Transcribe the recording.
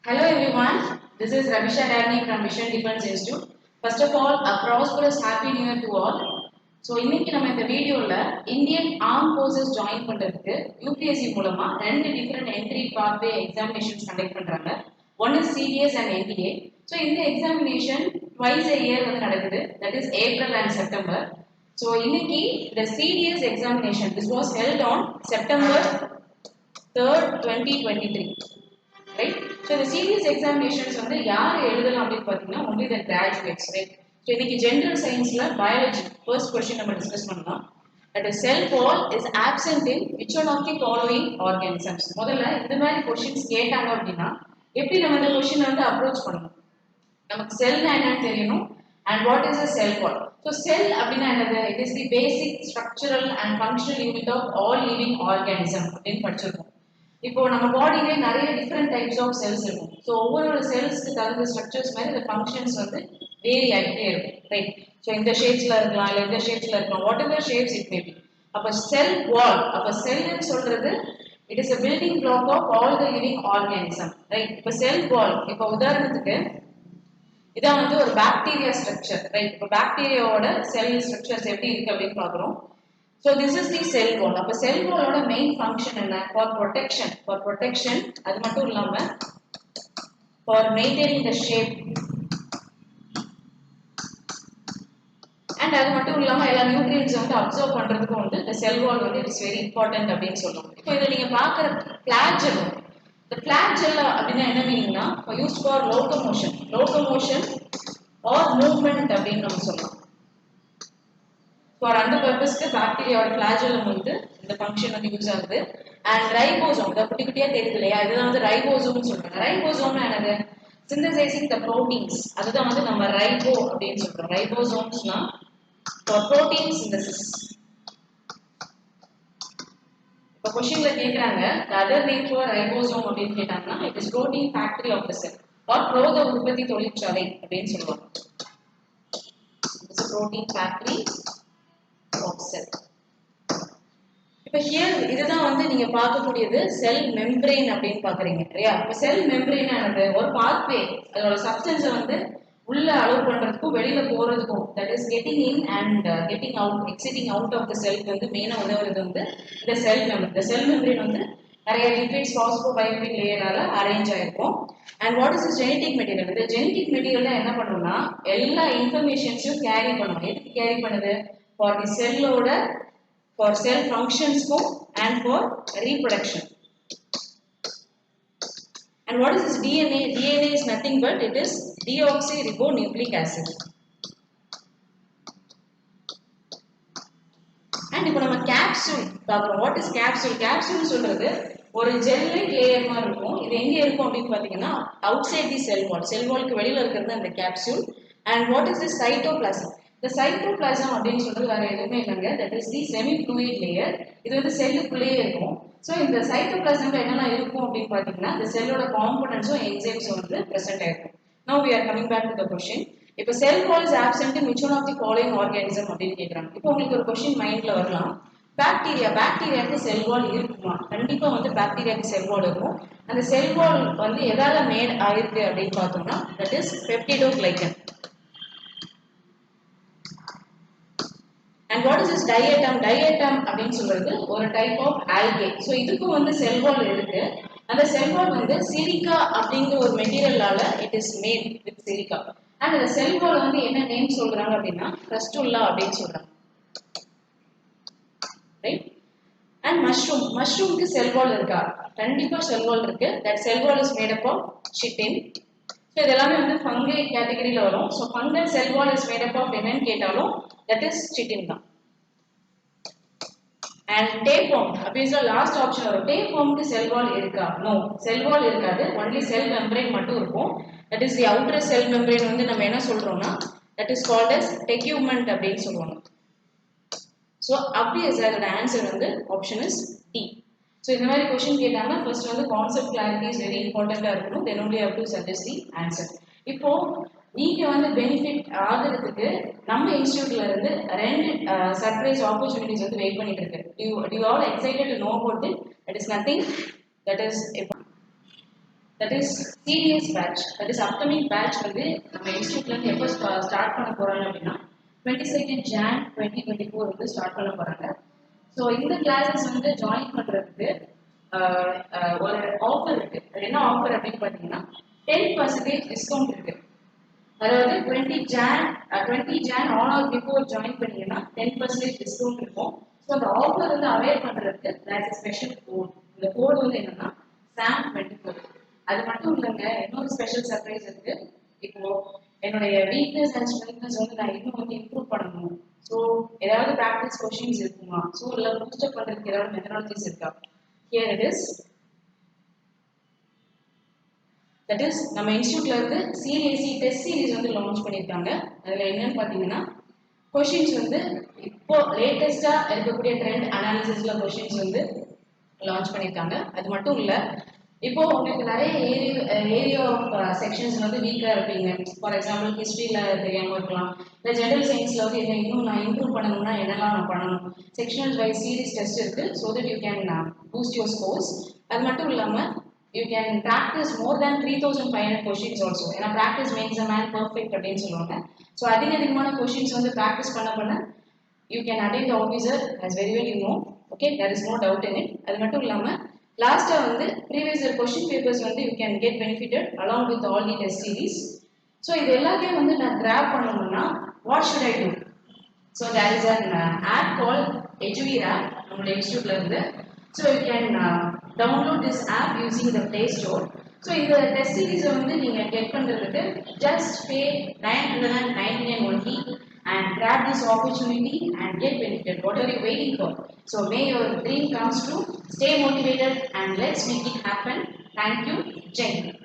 Hello everyone, this is Ravisha Dagni from Mission Defense Institute. First of all, a prosperous Happy New Year to all. So, இன்னைக்கு நம்ம இந்த வீடியோல Indian armed forces join பண்றதுக்கு UPSC மூலமா ரெண்டு different entry pathway examinations conduct பண்றாங்க. One is CDS and NDA. So இந்த examination twice a year வந்து நடக்குது. That is April and September. So இன்னைக்கு the CDS examination this was held on September 3rd, 2023. Right? So the serious examinations வந்து யார் எழுதலாம் அப்படின்னு பார்த்தீங்கன்னா only the graduates, right? So இன்னைக்கு general scienceல biology first question நம்ம டிஸ்கஸ் பண்ணலாம். That is cell wall is absent in which one of the following organisms? முதல்ல இந்த மாதிரி கொஸ்டின்ஸ் கேட்டாங்க அப்படின்னா எப்படி நம்ம இந்த கொஸ்டினை வந்து அப்ரோச் பண்ணணும்? நமக்கு செல்னா என்னன்னு தெரியணும் and what is a cell wall? So cell அப்படின்னா என்னது? It is the basic structural and functional unit of all living organism அப்படின்னு படிச்சிருக்கோம். இப்போ நம்ம பாடியிலே நிறைய டிஃப்ரெண்ட் டைப்ஸ் ஆஃப் செல்ஸ் இருக்கும். ஸோ ஒவ்வொரு செல்ஸ்க்கு தகுந்த ஸ்ட்ரக்சர்ஸ் மாதிரி இந்த ஃபங்க்ஷன்ஸ் வந்து வேரி ஆகிட்டே இருக்கும், ரைட்? ஸோ இந்த ஷேப்ஸ்ல இருக்கலாம் இல்லை இந்த ஷேப்ஸ்ல இருக்கலாம், whatever shapes it may be. அப்போ செல் வால், அப்போ செல்னு சொல்றது it is a building block of all the living organism, right? இப்போ செல் வால், இப்போ உதாரணத்துக்கு இதான் வந்து ஒரு பாக்டீரியா ஸ்ட்ரக்சர், ரைட்? இப்போ பாக்டீரியாவோட செல் ஸ்ட்ரக்சர்ஸ் எப்படி இருக்கு அப்படின்னு பார்க்குறோம். So this is the cell wall. அப்ப cell wall ஓட main function என்ன? For protection. For protection. அது மட்டும் இல்லாம for maintaining the shape. And அது மட்டும் இல்லாம எல்லா நியூட்ரியன்ஸ் வந்து அப்சர்வ் பண்றதுக்கு வந்து the cell wall வந்து இட்ஸ் வெரி இம்பார்ட்டன்ட் அப்படின்னு சொல்லுவோம். இப்போ இதை நீங்க பாக்குற flagellum. The flagella அப்படின்னா என்ன மீனிங்னா used for locomotion. Locomotion or movement அப்படின்னு நம்ம சொல்லலாம். ஃபார் அந்த பர்பஸ்க்கு பாக்டீரியாவோட ஃபிளாஜெல்லம் வந்து இந்த ஃபங்க்ஷன் வந்து யூஸ் ஆகுது. அண்ட் ரைபோசோம், இதை குட்டி குட்டியா தெரியுது இல்லையா, இதுதான் வந்து ரைபோசோம்னு சொல்றாங்க. ரைபோசோம்னா என்னது? சிந்தசைசிங் த ப்ரோட்டீன்ஸ், அதுதான் வந்து நம்ம ரைபோ அப்படின்னு சொல்றோம். ரைபோசோம்ஸ்னா ஃபார் ப்ரோட்டீன் சிந்தசிஸ். இப்போ கொஸ்டின்ல கேட்குறாங்க அதர் நேம் ஃபார் ரைபோசோம் அப்படின்னு கேட்டாங்கன்னா it is protein factory of the cell or புரோத உற்பத்தி தொழிற்சாலை அப்படின்னு சொல்லுவாங்க. It's protein factory of cell. இப்போ here இதுதான் வந்து நீங்க பார்க்கக்கூடியது செல் மெம்பரேன் அப்படின்னு பாக்குறீங்க இல்லையா? இப்போ செல் மெம்பரேன் ஆனது ஒரு பாத்வே, அதோட சப்ஸ்டன்ஸை வந்து உள்ள அலோவ் பண்றதுக்கும் வெளியில போறதுக்கும், that is getting in and getting out, exiting out of the செல்க்கு வந்து மெயினா உதவுறது வந்து இந்த செல் மெம்பரேன். இந்த செல் மெம்பரேன் வந்து நிறைய லிபிட்ஸ் பாஸ்போபயோட்டிக் லேயரால அரேஞ்ச் ஆயிருக்கும். And what is genetic material? இந்த ஜெனடிக் மெட்டீரியல் தான் என்ன பண்ணும்னா எல்லா இன்ஃபர்மேஷன்ஸையும் கேரி பண்ணும். எதுக்கு கேரி பண்ணுது? For the cell order, for cell functions and for reproduction. And what is this DNA? DNA is nothing but it is deoxyribonucleic acid. And இப்போ நம்ம capsule பார்க்கிறோம். What is capsule? Capsule சொல்றது ஒரு ஜெல்லைட் layer மாதிரி இருக்கும். இது எங்க இருக்கும் அப்படின்னு பாத்தீங்கன்னா outside the cell wall. Cell wallக்கு வெளியில இருக்கிறது அந்த capsule. And what is the cytoplasm? The cytoplasm அப்படின்னு சொல்றது வேற எதுவுமே இல்லைங்க. That is the semi fluid layer. இது வந்து செல்லுக்குள்ளேயே இருக்கும். ஸோ இந்த சைட்டோபிளாசம்ல என்னெல்லாம் இருக்கும் அப்படின்னு பார்த்தீங்கன்னா இந்த செல்லோட காம்பனன்ட்ஸும் என்சைம்ஸும் வந்து ப்ரெசென்ட் ஆயிருக்கும். Now we are coming back to the question. இப்போ cell wall is absent in which one of the following organism அப்படின்னு கேட்குறாங்க. இப்போ உங்களுக்கு ஒரு கொஸ்டின் மைண்ட்ல வரலாம், பாக்டீரியாவுக்கு செல் வால் இருக்குமா? கண்டிப்பா வந்து பாக்டீரியாவுக்கு செல் வால் இருக்கும். அந்த செல் வால் வந்து எதால மேட் ஆயிருக்கு அப்படின்னு பார்த்தோம்னா that is பெப்டிடோகிளைகன். And what is this diatom? Diatom அப்படின்னு சொல்றது ஒரு டைப் ஆஃப் ஆல்கே. ஸோ இதுக்கும் வந்து செல் வால் இருக்கு. அந்த செல் வால் வந்து சிலிக்கா அப்படிங்கிற ஒரு மெட்டீரியலால it is made with silica. And அந்த செல் வால் வந்து என்ன நேம் சொல்றாங்க அப்படின்னா கிரஸ்டுல்லா அப்படின்னு சொல்றாங்க, ரைட்? அண்ட் மஷ்ரூம்க்கு செல் வால் இருக்கா? கண்டிப்பா செல் வால் இருக்கு. That cell wall is made up of chitin. So இது எல்லாமே வந்து ஃபங்கை கேட்டகரியில வரும். So fungal cell wall is made up of என்னன்னு கேட்டாலும் தட் இஸ் சிட்டின் தான். அண்ட் டேப்வார்ம் அப்படின்னு லாஸ்ட் ஆப்ஷன் வரும். டேப்வார்முக்கு செல் வால் இருக்கா? நோ, செல் வால் இருக்காது. ஒன்லி செல் மெம்பரேன் மட்டும் இருக்கும். That is the outer sell membrane வந்து நம்ம என்ன சொல்றோம்னா தட் இஸ் கால்ட் அஸ் டெக்யூமெண்ட் அப்படின்னு சொல்லுவாங்க. ஸோ ஆப்வியஸ் அதோட ஆன்சர் வந்து ஆப்ஷன் இஸ் டி. ஸோ இந்த மாதிரி கொஸ்டின் கேட்டாங்கன்னா ஃபர்ஸ்ட் வந்து கான்செப்ட் கிளாரிட்டி இஸ் வெரி இம்பார்ட்டண்டா இருக்கணும். தென் only have to suggest the answer. இப்போ நீங்க வந்து பெனிஃபிட் ஆகிறதுக்கு நம்ம இன்ஸ்டியூட்ல இருந்து ரெண்டு சர்ப்ரைஸ் ஆப்பர்ச்சுனிட்டிஸ் வந்து வெயிட் பண்ணிட்டு இருக்கு. You all excited to know about it. That is nothing. That is that is CDS batch, that is upcoming batch வந்து நம்ம இன்ஸ்டியூட்ல இருந்து எப்போ ஸ்டார்ட் பண்ண போறாங்க அப்படின்னா 22nd Jan 2024 வந்து ஸ்டார்ட் பண்ண போறாங்க. ஸோ இந்த கிளாஸஸ் வந்து ஜாயின் பண்றதுக்கு ஒரு ஆஃபர் இருக்கு. அது என்ன ஆஃபர் அப்படின்னு பார்த்தீங்கன்னா 10% டிஸ்கவுண்ட் இருக்கு. அதாவது 20 Jan on or before join பண்ணீங்கன்னா 10% டிஸ்கவுண்ட் இருக்கும். ஸோ அந்த ஆஃபர் வந்து அவைல் பண்றதுக்கு தேர் இஸ் ஸ்பெஷல் கோட். இந்த கோட் வந்து என்னன்னா SAM24. அது மட்டும் இல்லைங்க, இன்னொரு ஸ்பெஷல் சர்ப்ரைஸ் இருக்கு. இப்போ என்னுடைய வீக்னஸ் அண்ட் ஸ்ட்ரென்த்னஸ் வந்து நான் இன்னும் வந்து இம்ப்ரூவ் பண்ணணும். ஸோ ஏதாவது ப்ராக்டிஸ் கொஷின்ஸ் இருக்குமா, ஸோ இல்லை பூஸ்டப் பண்ணுறதுக்கு ஏதாவது மெத்தடாலஜிஸ் இருக்கா? Here it is. That is நம்ம இன்ஸ்டியூட்ல இருந்து சிஎஸ்சி டெஸ்ட் சீரிஸ் வந்து லான்ச் பண்ணியிருக்காங்க. அதில் என்னன்னு பார்த்தீங்கன்னா கொஷின்ஸ் வந்து இப்போ லேட்டஸ்டாக இருக்கக்கூடிய ட்ரெண்ட் அனாலிசிஸ்ல கொஷின்ஸ் வந்து லான்ச் பண்ணியிருக்காங்க. அது மட்டும் இல்லை, இப்போ உங்களுக்கு நிறைய ஏரியா ஆஃப் செக்ஷன்ஸ் வந்து வீக்காக இருப்பீங்க. ஃபார் எக்ஸாம்பிள் ஹிஸ்ட்ரியில் தெரியாமல் இருக்கலாம், இல்லை ஜென்ரல் சயின்ஸில் வந்து என்ன இன்னும் நான் இம்ப்ரூவ் பண்ணணும்னா என்னெல்லாம் நான் பண்ணணும். செக்ஷனல் வைஸ் சீரிஸ் டெஸ்ட் இருக்கு, so that you can boost your scores. அது மட்டும் இல்லாமல் you can practice more than 3500 questions also. ஏன்னா practice makes a man perfect அப்படின்னு சொல்லுவாங்க. ஸோ அதிகமான கொஷின்ஸ் வந்து ப்ராக்டிஸ் பண்ண you can attain the officer as very well you know. Okay, there is no doubt in it. அது மட்டும் இல்லாமல் லாஸ்ட்டாக வந்து ப்ரீவியஸ் இயர் கொஷின் பேப்பர்ஸ் வந்து you can get benefitted along with all the test series. So இது எல்லாத்தையும் வந்து நான் கிராப் பண்ணணும்னா what should I do? So there is an app called Eduveer app நம்மளுடைய இன்ஸ்டியூட்ல இருந்து. So you can download this app using the play store. So இந்த டெஸ்ட் சீரீஸை வந்து நீங்கள் கெட் பண்ணுறதுக்கு just pay 999 only and grab this opportunity and get benefited. What are you waiting for? So may your dream comes true. Stay motivated and let's make it happen. Thank you. Jai Hind.